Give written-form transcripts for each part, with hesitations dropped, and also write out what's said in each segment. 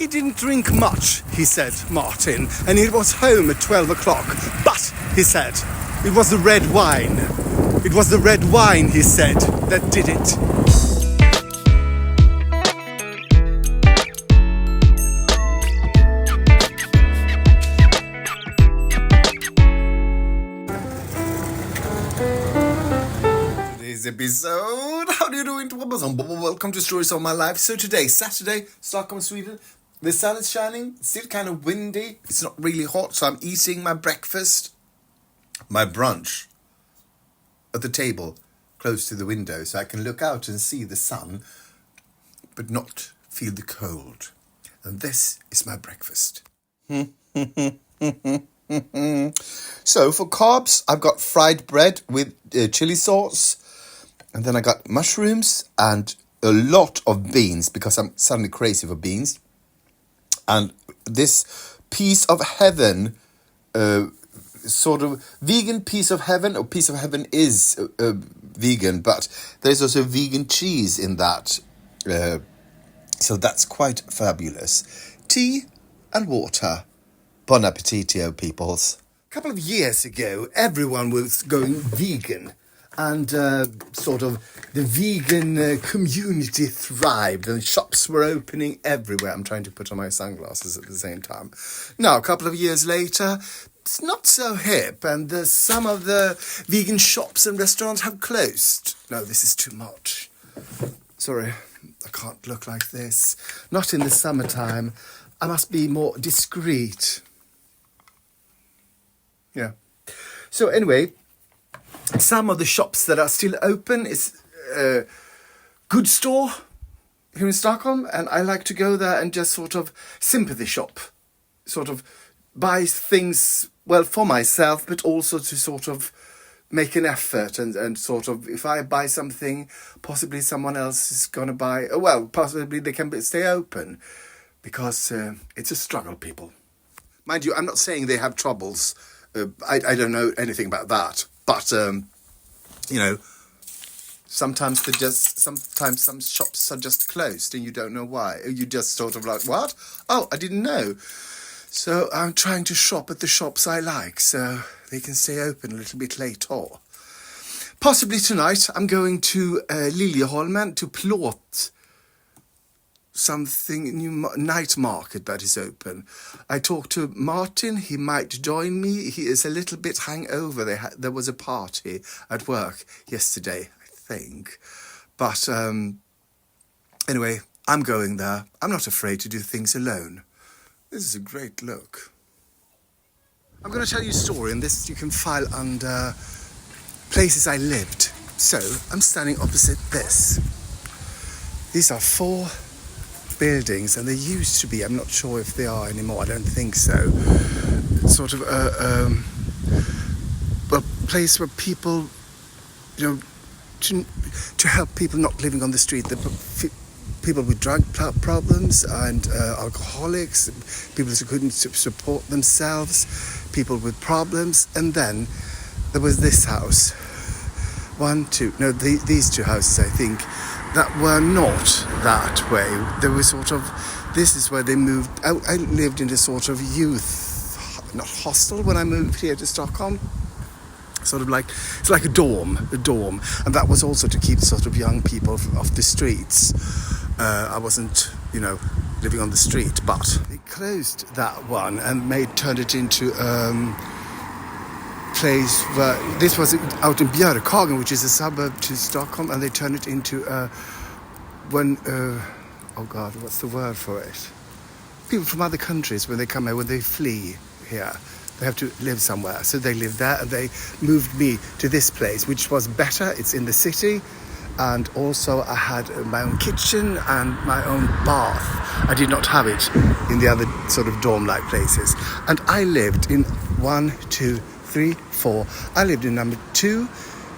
He didn't drink much, he said, Martin, and he was home at 12 o'clock. But, he said, it was the red wine. It was the red wine, he said, that did it. Today's episode, how do you do it? Welcome to Stories of My Life. So today, Saturday, Stockholm, Sweden. The sun is shining, it's still kind of windy, it's not really hot, so I'm eating my breakfast, my brunch, at the table, close to the window, so I can look out and see the sun, but not feel the cold. And this is my breakfast. So for carbs, I've got fried bread with chili sauce, and then I got mushrooms and a lot of beans, because I'm suddenly crazy for beans. And this piece of heaven, sort of vegan piece of heaven, or piece of heaven is vegan, but there's also vegan cheese in that. So that's quite fabulous. Tea and water. Bon appetitio, peoples. A couple of years ago, everyone was going vegan. And sort of the vegan community thrived and shops were opening everywhere. I'm trying to put on my sunglasses at the same time. Now, a couple of years later, it's not so hip, and some of the vegan shops and restaurants have closed. No, this is too much. Sorry, I can't look like this. Not in the summertime. I must be more discreet. Yeah. So anyway, some of the shops that are still open is Good Store here in Stockholm, and I like to go there and just sort of sympathy shop, sort of buy things, well, for myself, but also to sort of make an effort and sort of, if I buy something, possibly someone else is going to buy, well, possibly they can stay open, because it's a struggle, people. Mind you, I'm not saying they have troubles. I don't know anything about that. But, you know, sometimes some shops are just closed and you don't know why. You just sort of like, what? Oh, I didn't know. So I'm trying to shop at the shops I like so they can stay open a little bit later. Possibly tonight I'm going to Liljeholmen to plot something new night market that is open. I talked to Martin, he might join me. He is a little bit hungover. There was a party at work yesterday, I think. But anyway, I'm going there. I'm not afraid to do things alone. This is a great look. I'm going to tell you a story, and this you can file under places I lived. So I'm standing opposite this. These are 4 buildings, and they used to be, I'm not sure if they are anymore, I don't think so, sort of a place where people, you know, to help people not living on the street, people with drug problems and alcoholics, people who couldn't support themselves, people with problems. And then there was this house, these 2 houses, I think, that were not that way. They were sort of, this is where they moved. I lived in a sort of youth, not hostel when I moved here to Stockholm. Sort of like, it's like a dorm. And that was also to keep sort of young people off the streets. I wasn't, living on the street, but they closed that one and turned it into place where this was out in Björkagen, which is a suburb to Stockholm, and they turned it into what's the word for it? People from other countries, when they come here, when they flee here, they have to live somewhere. So they lived there, and they moved me to this place, which was better. It's in the city, and also I had my own kitchen and my own bath. I did not have it in the other sort of dorm-like places. And I lived in 1, 2, 3, 4. I lived in number 2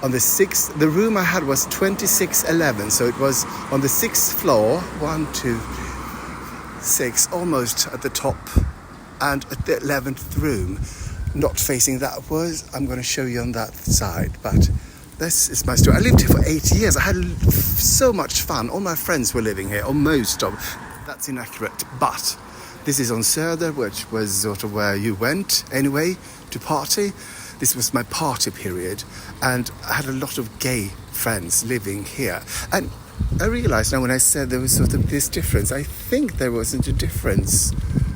on the 6th. The room I had was 2611, so it was on the 6th floor. 1, 2, 6, almost at the top, and at the 11th room, not facing that was. I'm going to show you on that side, but this is my story. I lived here for 8 years. I had so much fun. All my friends were living here, or most of. That's inaccurate, but This is on Söder, which was sort of where you went anyway to party. This was my party period, and I had a lot of gay friends living here. And I realised now when I said there was sort of this difference, I think there wasn't a difference.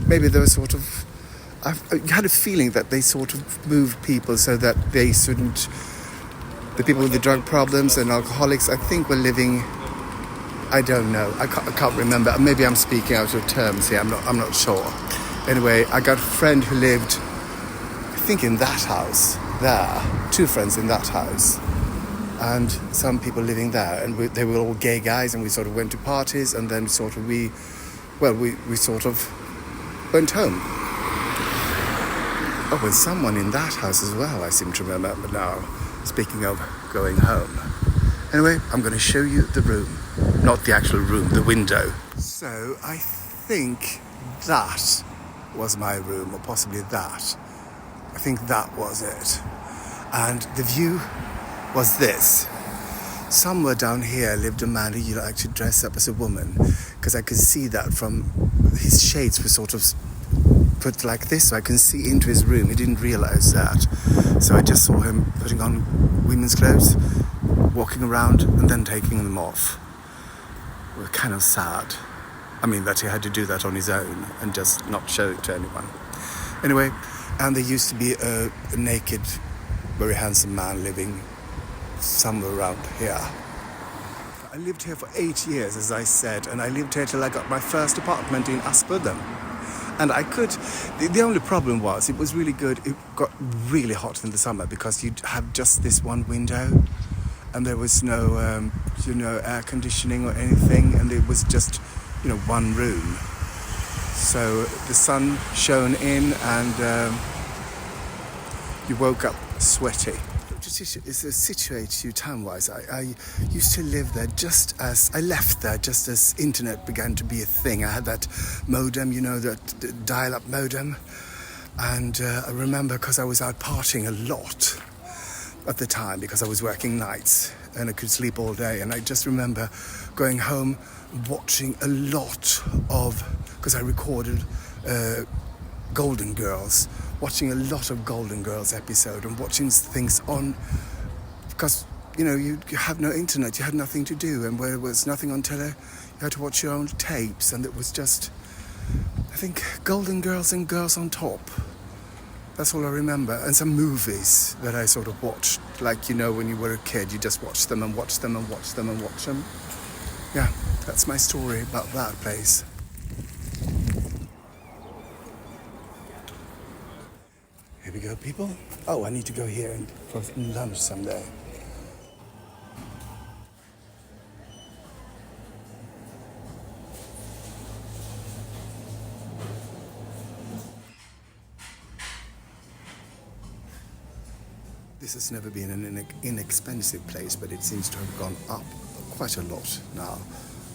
Maybe there was sort of... I had a feeling that they sort of moved people so that they shouldn't... The people with the drug problems and alcoholics, I think, were living... I don't know. I can't remember. Maybe I'm speaking out of terms here. I'm not sure. Anyway, I got a friend who lived, I think, in that house there. 2 friends in that house. And some people living there. And they were all gay guys, and we sort of went to parties, and then sort of we sort of went home. Oh, with someone in that house as well, I seem to remember now. Speaking of going home. Anyway, I'm going to show you the room. Not the actual room, the window. So, I think that was my room, or possibly that. I think that was it. And the view was this. Somewhere down here lived a man who liked to dress up as a woman, because I could see that from his shades were sort of put like this, so I can see into his room. He didn't realise that. So I just saw him putting on women's clothes, walking around, and then taking them off. It was kind of sad. I mean, that he had to do that on his own and just not show it to anyone. Anyway, and there used to be a naked, very handsome man living somewhere around here. I lived here for 8 years, as I said, and I lived here till I got my first apartment in Söder. And the only problem was, it was really good. It got really hot in the summer because you'd have just this one window, and there was no, air conditioning or anything, and it was just, one room. So the sun shone in, and you woke up sweaty. It's situated you town-wise. I used to live there I left there just as internet began to be a thing. I had that modem, that dial-up modem. And I remember because I was out partying a lot at the time because I was working nights and I could sleep all day. And I just remember going home, watching a lot of, because I recorded Golden Girls, watching a lot of Golden Girls episode and watching things on, because, you have no internet, you had nothing to do, and where there was nothing on tele, you had to watch your own tapes, and it was just, I think, Golden Girls and Girls on Top. That's all I remember. And some movies that I sort of watched, like, when you were a kid, you just watch them and watch them and watch them and watch them. Yeah, that's my story about that place. Here we go, people. Oh, I need to go here for lunch someday. This has never been an inexpensive place, but it seems to have gone up quite a lot now.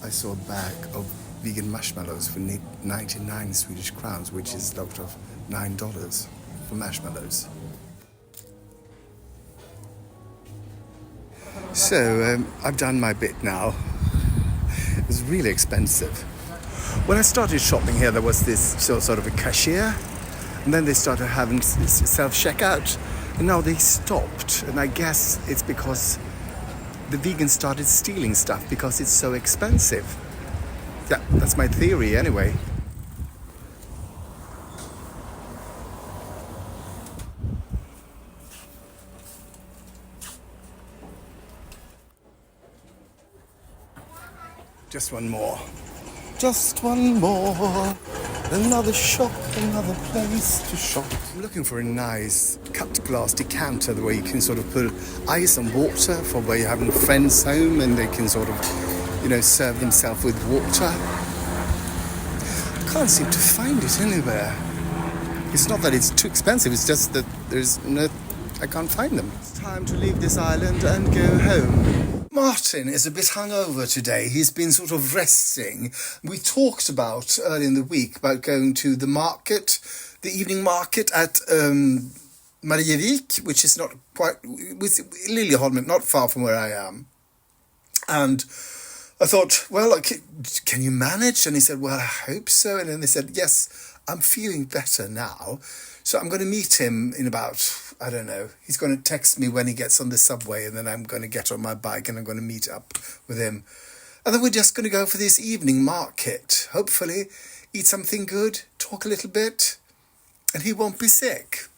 I saw a bag of vegan marshmallows for 99 Swedish crowns, which is a lot of $9 for marshmallows. So, I've done my bit now. It was really expensive. When I started shopping here, there was this sort of a cashier, and then they started having self-checkout, and now they stopped. And I guess it's because the vegans started stealing stuff because it's so expensive. Yeah, that's my theory anyway. Just one more. Just one more. Another shop, another place to shop. I'm looking for a nice cut glass decanter where you can sort of put ice and water for where you're having friends home and they can sort of, serve themselves with water. I can't seem to find it anywhere. It's not that it's too expensive, it's just that I can't find them. It's time to leave this island and go home. Martin is a bit hungover today. He's been sort of resting. We talked about early in the week about going to the market, the evening market at Marievik, which is not quite, with Liljeholmskajen, not far from where I am. And I thought, well, can you manage? And he said, well, I hope so. And then they said, yes, I'm feeling better now. So I'm going to meet him in about, I don't know, he's going to text me when he gets on the subway, and then I'm going to get on my bike and I'm going to meet up with him. And then we're just going to go for this evening market. Hopefully, eat something good, talk a little bit, and he won't be sick.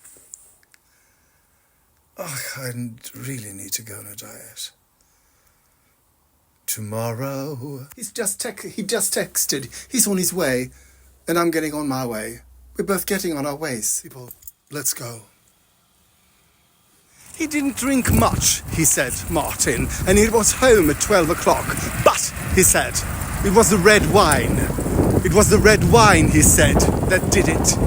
Oh, I really need to go on a diet. Tomorrow. He just texted. He's on his way, and I'm getting on my way. We're both getting on our ways. People, let's go. He didn't drink much, he said, Martin, and he was home at 12 o'clock. But, he said, it was the red wine. It was the red wine, he said, that did it.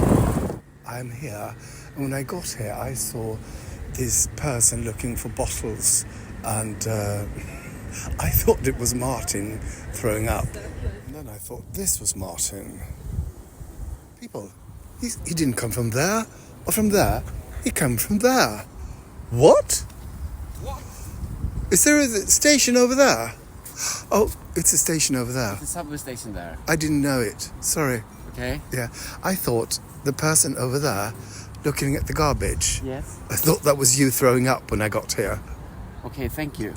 I'm here, and when I got here, I saw this person looking for bottles, and I thought it was Martin throwing up. And then I thought this was Martin. People, he didn't come from there or from there. He came from there. What? Is there a station over there? Oh, it's a station over there. It's a subway station there. I didn't know it. Sorry. Okay. Yeah, I thought the person over there looking at the garbage. Yes. I thought that was you throwing up when I got here. Okay, thank you.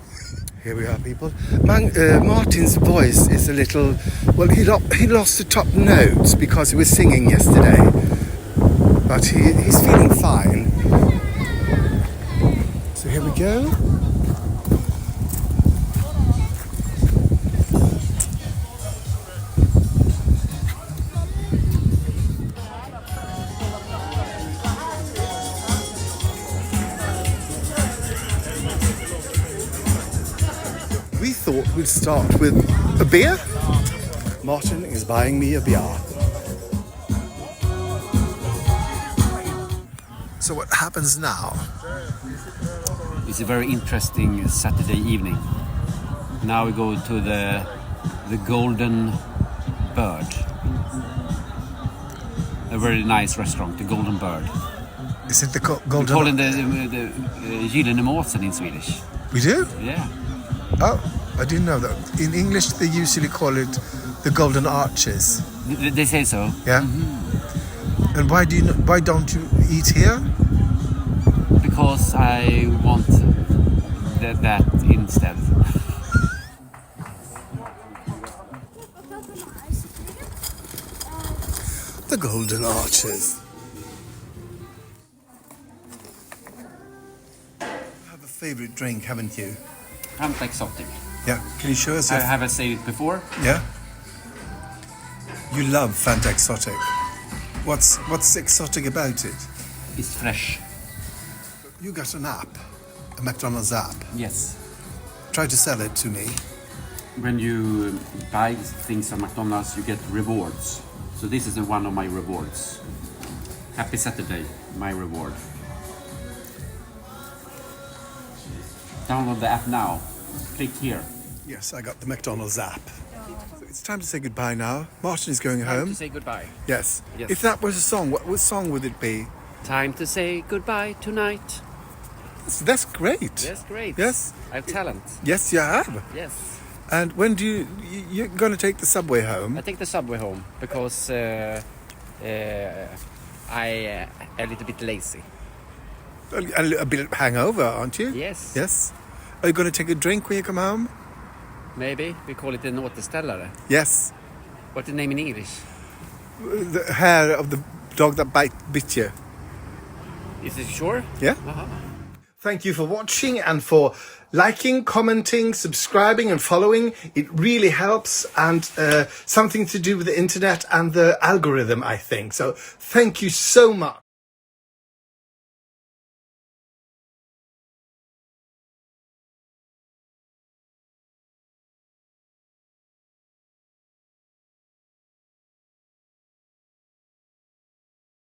Here we are, people. Martin's voice is a little... Well, he lost the top notes because he was singing yesterday. But he's feeling fine. So here we go. We thought we'd start with a beer. Martin is buying me a beer. So what happens now? It's a very interesting Saturday evening. Now we go to the Golden Bird. A very nice restaurant, the Golden Bird. Is it the We golden... call it the Gyllene Måsen in Swedish. We do? Yeah. Oh, I didn't know that. In English, they usually call it the Golden Arches. They say so. Yeah. Mm-hmm. And why don't you eat here? Because I want that instead. The Golden Arches. You have a favorite drink, haven't you? Fanta Exotic. Yeah. Can you show us? I have said it before. Yeah. You love Fanta Exotic. What's exotic about it? It's fresh. You got an app, a McDonald's app. Yes. Try to sell it to me. When you buy things on McDonald's, you get rewards. So this is one of my rewards. Happy Saturday, my reward. Download the app now. Click here. Yes, I got the McDonald's app. So it's time to say goodbye now. Martin is going home. Time to say goodbye. Yes. Yes. If that was a song, what song would it be? Time to say goodbye tonight. That's great. That's great. Yes. I have talent. Yes, you have. Yes. And when do you're going to take the subway home? I take the subway home because I a little bit lazy. A bit hangover, aren't you? Yes. Yes. Are you going to take a drink when you come home? Maybe. We call it en återställare. Yes. What's the name in English? The hair of the dog that bit you. Is it sure? Yeah. Uh-huh. Thank you for watching and for liking, commenting, subscribing and following. It really helps, and something to do with the internet and the algorithm, I think. So thank you so much.